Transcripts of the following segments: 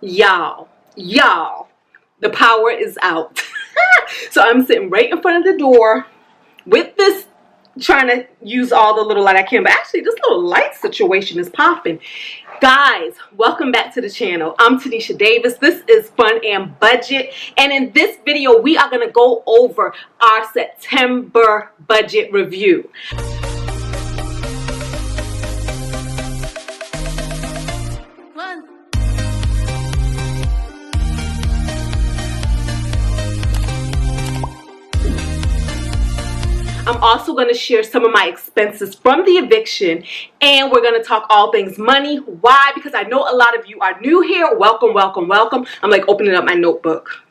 Y'all, the power is out. So I'm sitting right in front of the door with this, trying to use all the little light I can, but actually this little light situation is popping. Guys, welcome back to the channel. I'm Tinesha Davis. This is Fun and Budget, and in this video we are going to go over our September budget review. I'm also going to share some of my expenses from the eviction, and we're going to talk all things money. Why? Because I know a lot of you are new here. Welcome, welcome, welcome. I'm like opening up my notebook.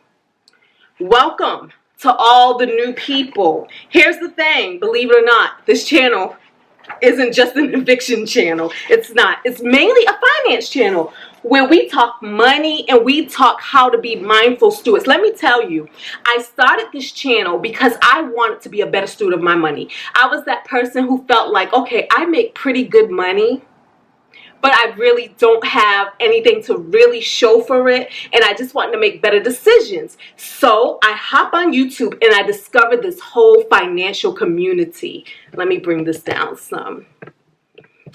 Welcome to all the new people. Here's the thing, believe it or not, this channel isn't just an eviction channel. It's not. It's mainly a finance channel where we talk money and we talk how to be mindful stewards. Let me tell you, I started this channel because I wanted to be a better steward of my money. I was that person who felt like, okay, I make pretty good money, but I really don't have anything to really show for it, and I just wanted to make better decisions. So I hop on YouTube and I discovered this whole financial community. Let me bring this down some.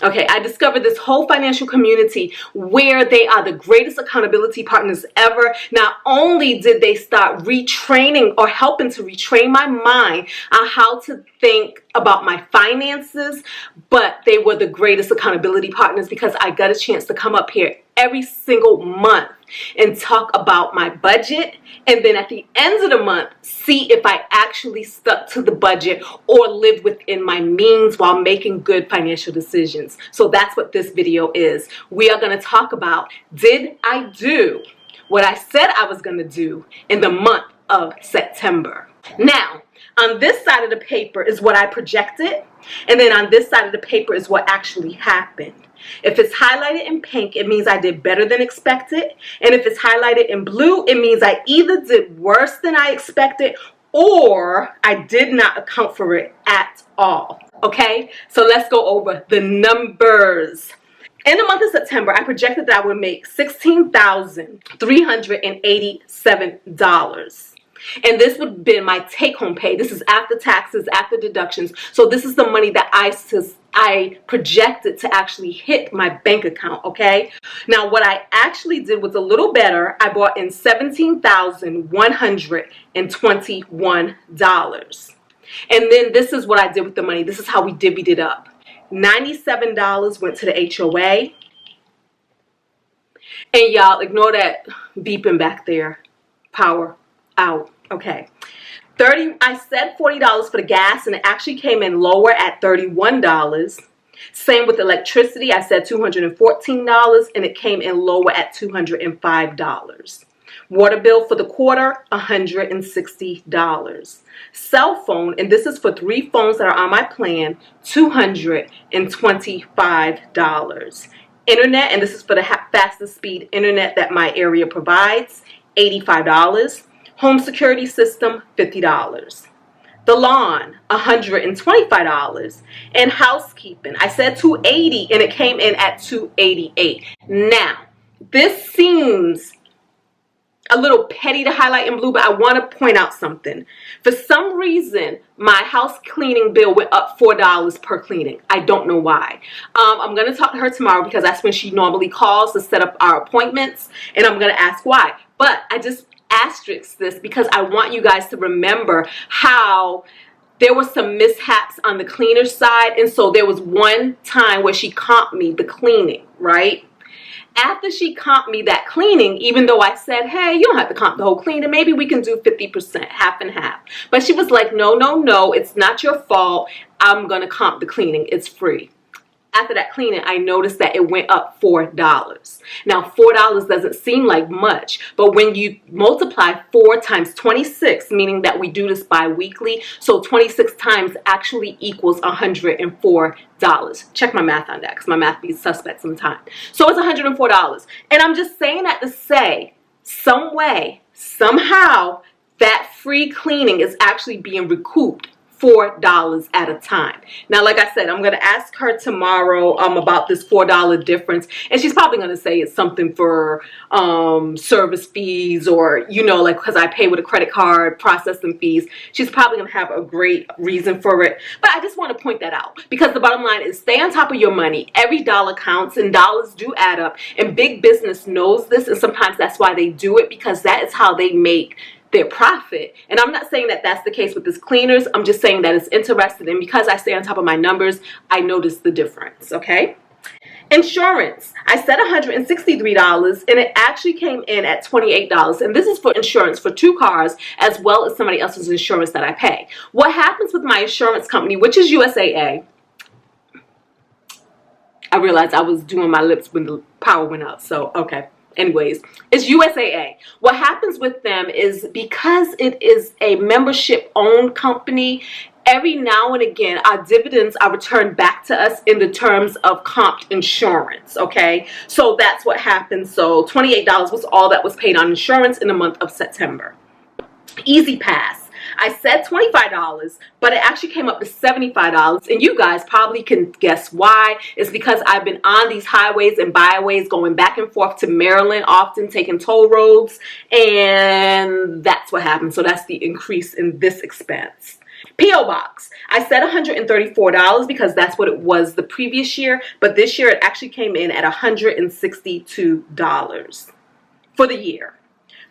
Okay, I discovered this whole financial community where they are the greatest accountability partners ever. Not only did they start retraining or helping to retrain my mind on how to think about my finances, but they were the greatest accountability partners because I got a chance to come up here every single month and talk about my budget, and then at the end of the month see if I actually stuck to the budget or lived within my means while making good financial decisions. So that's what this video is. We are going to talk about, did I do what I said I was going to do in the month of September? Now, on this side of the paper is what I projected, and then on this side of the paper is what actually happened. If it's highlighted in pink, it means I did better than expected. And if it's highlighted in blue, it means I either did worse than I expected or I did not account for it at all. Okay, so let's go over the numbers. In the month of September, I projected that I would make $16,387. And this would have been my take-home pay. This is after taxes, after deductions. So this is the money that I projected to actually hit my bank account, okay? Now, what I actually did was a little better. I brought in $17,121. And then this is what I did with the money. This is how we divvied it up. $97 went to the HOA. And y'all, ignore that beeping back there. Power out. Okay. I said $40 for the gas, and it actually came in lower at $31. Same with electricity. I said $214, and it came in lower at $205. Water bill for the quarter, $160. Cell phone, and this is for 3 phones that are on my plan, $225. Internet, and this is for the fastest speed internet that my area provides, $85. Home security system, $50. The lawn, $125. And housekeeping, I said $280, and it came in at $288. Now, this seems a little petty to highlight in blue, but I want to point out something. For some reason, my house cleaning bill went up $4 per cleaning. I don't know why. I'm going to talk to her tomorrow because that's when she normally calls to set up our appointments, and I'm going to ask why. But I just asterisk this because I want you guys to remember how there were some mishaps on the cleaner side, and so there was one time where she comped me the cleaning, right? After she comped me that cleaning, even though I said, hey, you don't have to comp the whole cleaning, maybe we can do 50%, half and half. But she was like, no, it's not your fault. I'm going to comp the cleaning. It's free. After that cleaning, I noticed that it went up $4. Now, $4 doesn't seem like much, but when you multiply 4 times 26, meaning that we do this bi-weekly, so 26 times actually equals $104. Check my math on that because my math be suspect sometimes. So it's $104. And I'm just saying that to say, some way, somehow, that free cleaning is actually being recouped $4 at a time. Now, like I said, I'm going to ask her tomorrow about this $4 difference, and she's probably going to say it's something for service fees, or, you know, like because I pay with a credit card, processing fees. She's probably going to have a great reason for it, but I just want to point that out, because the bottom line is stay on top of your money. Every dollar counts, and dollars do add up, and big business knows this, and sometimes that's why they do it, because that is how they make their profit. And I'm not saying that that's the case with this cleaners. I'm just saying that it's interesting, and because I stay on top of my numbers, I notice the difference. Okay. Insurance, I said $163, and it actually came in at $28, and this is for insurance for 2 cars as well as somebody else's insurance that I pay. What happens with my insurance company, which is USAA, I realized I was doing my lips when the power went out, so okay. Anyways, it's USAA. What happens with them is, because it is a membership-owned company, every now and again, our dividends are returned back to us in the terms of comped insurance, okay? So that's what happens. So $28 was all that was paid on insurance in the month of September. Easy Pass. I said $25, but it actually came up to $75, and you guys probably can guess why. It's because I've been on these highways and byways going back and forth to Maryland, often taking toll roads, and that's what happened. So that's the increase in this expense. P.O. Box. I said $134 because that's what it was the previous year, but this year it actually came in at $162 for the year.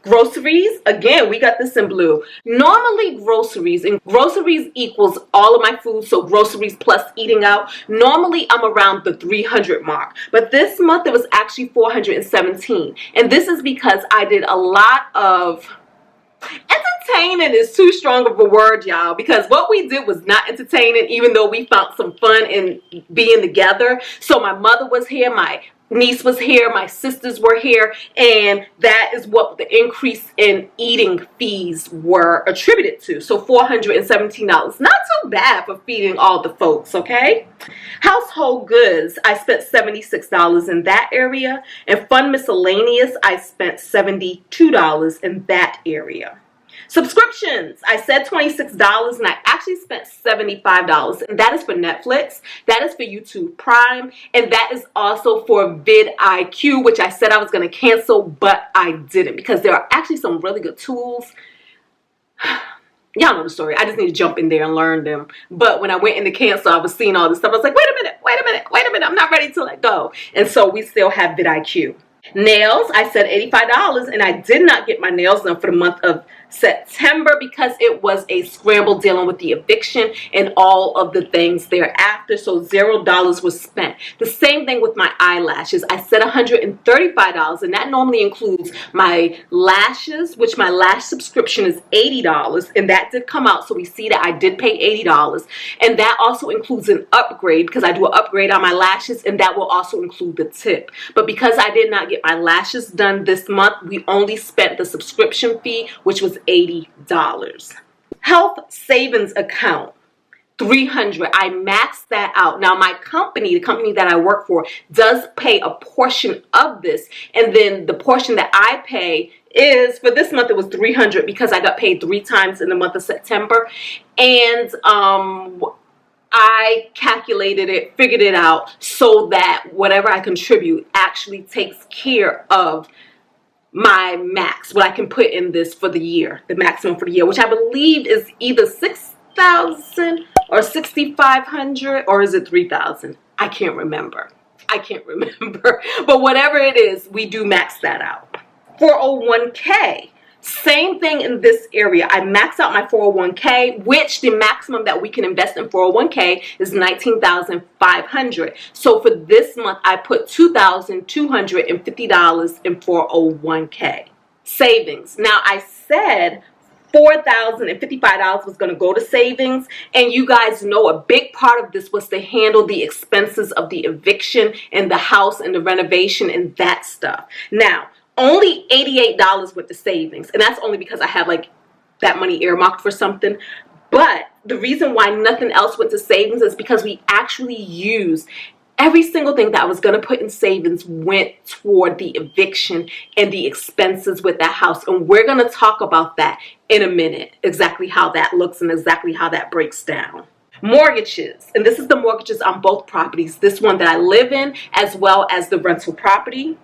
Groceries, again, we got this in blue. Normally groceries, and groceries equals all of my food, so groceries plus eating out. Normally I'm around the 300 mark, but this month it was actually 417. And this is because I did a lot of, entertaining is too strong of a word, y'all, because what we did was not entertaining, even though we found some fun in being together. So my mother was here, my niece was here, my sisters were here, and that is what the increase in eating fees were attributed to. So $417, not too bad for feeding all the folks, okay? Household goods, I spent $76 in that area, and fun miscellaneous, I spent $72 in that area. Subscriptions, I said $26, and I actually spent $75, and that is for Netflix, that is for YouTube Prime, and that is also for vidIQ, which I said I was going to cancel, but I didn't, because there are actually some really good tools. Y'all know the story. I just need to jump in there and learn them. But when I went in to cancel, I was seeing all this stuff. I was like, wait a minute, I'm not ready to let go. And so we still have vidIQ. Nails, I said $85, and I did not get my nails done for the month of September because it was a scramble dealing with the eviction and all of the things thereafter, so $0 was spent. The same thing with my eyelashes. I said $135, and that normally includes my lashes, which my lash subscription is $80, and that did come out, so we see that I did pay $80, and that also includes an upgrade because I do an upgrade on my lashes, and that will also include the tip. But because I did not get my lashes done this month, we only spent the subscription fee, which was $80. Health savings account, $300. I maxed that out. Now my company, the company that I work for, does pay a portion of this, and then the portion that I pay is, for this month it was $300 because I got paid 3 times in the month of September, and I calculated it, figured it out so that whatever I contribute actually takes care of my max, what I can put in this for the year, the maximum for the year, which I believe is either $6,000 or $6,500, or is it $3,000? I can't remember. But whatever it is, we do max that out. 401k. Same thing in this area. I maxed out my 401k, which the maximum that we can invest in 401k is $19,500. So for this month, I put $2,250 in 401k. Savings. Now I said $4,055 was going to go to savings, and you guys know a big part of this was to handle the expenses of the eviction and the house and the renovation and that stuff. Now, only $88 went to savings, and that's only because I have like that money earmarked for something. But the reason why nothing else went to savings is because we actually used Every single thing that I was going to put in savings went toward the eviction and the expenses with that house. And we're going to talk about that in a minute, exactly how that looks and exactly how that breaks down. Mortgages, and this is the mortgages on both properties, this one that I live in as well as the rental property,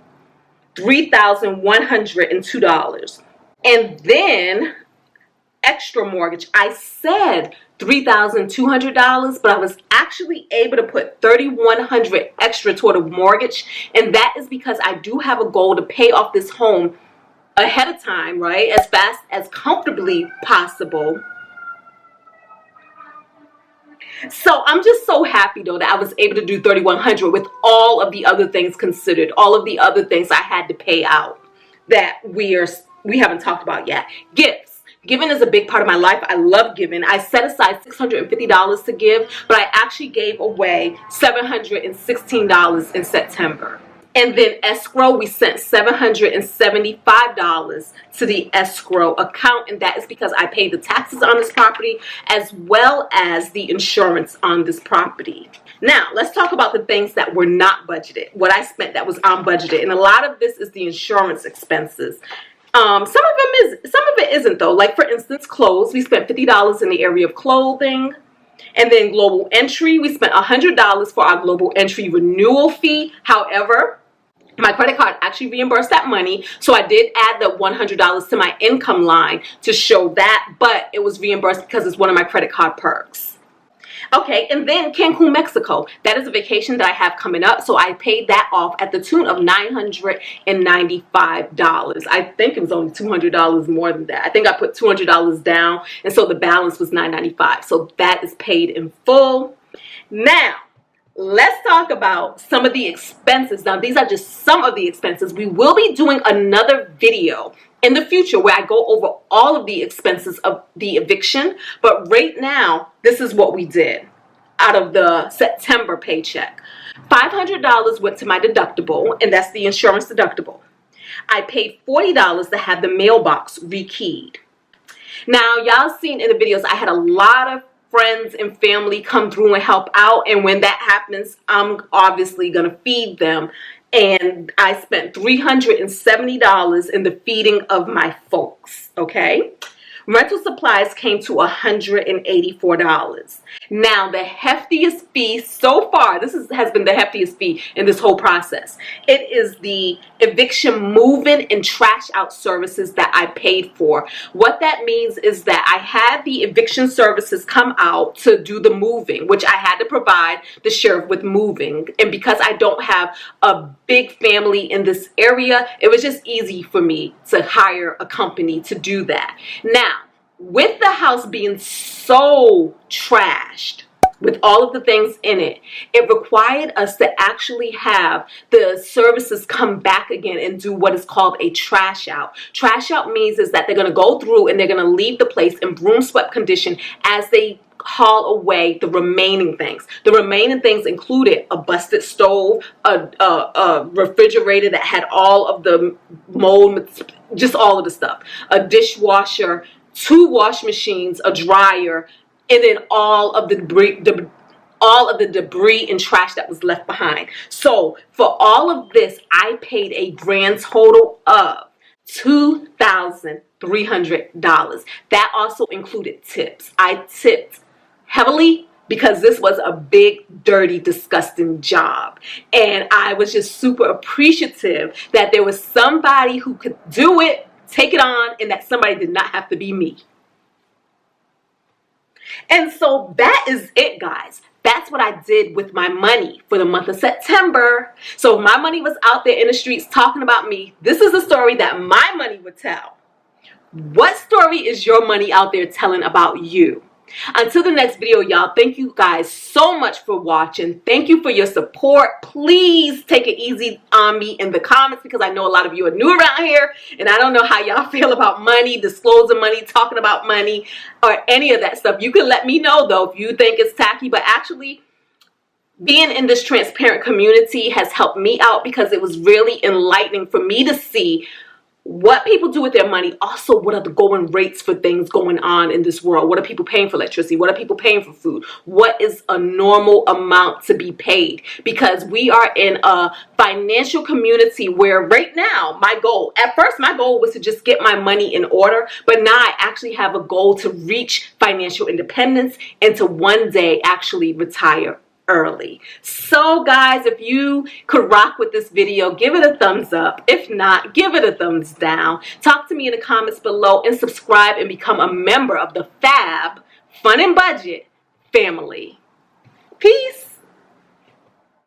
$3,102. And then extra mortgage, I said $3,200, but I was actually able to put $3,100 extra toward a mortgage, and that is because I do have a goal to pay off this home ahead of time, right, as fast as comfortably possible. So I'm just so happy though that I was able to do $3,100 with all of the other things considered, all of the other things I had to pay out that we haven't talked about yet. Gifts. Giving is a big part of my life. I love giving. I set aside $650 to give, but I actually gave away $716 in September. And then escrow, we sent $775 to the escrow account, and that is because I paid the taxes on this property as well as the insurance on this property. Now, let's talk about the things that were not budgeted, what I spent that was unbudgeted. And a lot of this is the insurance expenses. Some of it isn't though. Like for instance, clothes. We spent $50 in the area of clothing. And then global entry, we spent $100 for our global entry renewal fee. However, my credit card actually reimbursed that money, so I did add the $100 to my income line to show that, but it was reimbursed because it's one of my credit card perks. Okay, and then Cancun, Mexico. That is a vacation that I have coming up, so I paid that off at the tune of $995. I think it was only $200 more than that. I think I put $200 down, and so the balance was $995. So that is paid in full. Now, let's talk about some of the expenses. Now, these are just some of the expenses. We will be doing another video in the future where I go over all of the expenses of the eviction. But right now, this is what we did out of the September paycheck. $500 went to my deductible, and that's the insurance deductible. I paid $40 to have the mailbox rekeyed. Now, y'all seen in the videos, I had a lot of friends and family come through and help out, and when that happens, I'm obviously gonna feed them, and I spent $370 in the feeding of my folks. Okay, rental supplies came to $184. Now, the heftiest fee so far, has been the heftiest fee in this whole process. It is the eviction move-in and trash out services that I paid for. What that means is that I had the eviction services come out to do the moving, which I had to provide the sheriff with moving. And because I don't have a big family in this area, it was just easy for me to hire a company to do that. Now, with the house being so trashed, with all of the things in it, it required us to actually have the services come back again and do what is called a trash out. Trash out means is that they're going to go through and they're going to leave the place in broom swept condition as they haul away the remaining things. The remaining things included a busted stove, a refrigerator that had all of the mold, just all of the stuff, a dishwasher, 2 wash machines, a dryer, and then all of the debris and trash that was left behind. So for all of this, I paid a grand total of $2,300. That also included tips. I tipped heavily because this was a big, dirty, disgusting job. And I was just super appreciative that there was somebody who could do it, take it on, and that somebody did not have to be me. And so that is it, guys. That's what I did with my money for the month of September. So if my money was out there in the streets talking about me, this is a story that my money would tell. What story is your money out there telling about you? Until the next video, y'all, thank you guys so much for watching. Thank you for your support. Please take it easy on me in the comments because I know a lot of you are new around here and I don't know how y'all feel about money, disclosing money, talking about money, or any of that stuff. You can let me know though if you think it's tacky, but actually being in this transparent community has helped me out because it was really enlightening for me to see what people do with their money. Also, what are the going rates for things going on in this world? What are people paying for electricity? What are people paying for food? What is a normal amount to be paid? Because we are in a financial community where right now, at first my goal was to just get my money in order, but now I actually have a goal to reach financial independence and to one day actually retire early. So guys, if you could rock with this video, give it a thumbs up. If not, give it a thumbs down. Talk to me in the comments below and subscribe and become a member of the Fab Fun and Budget family.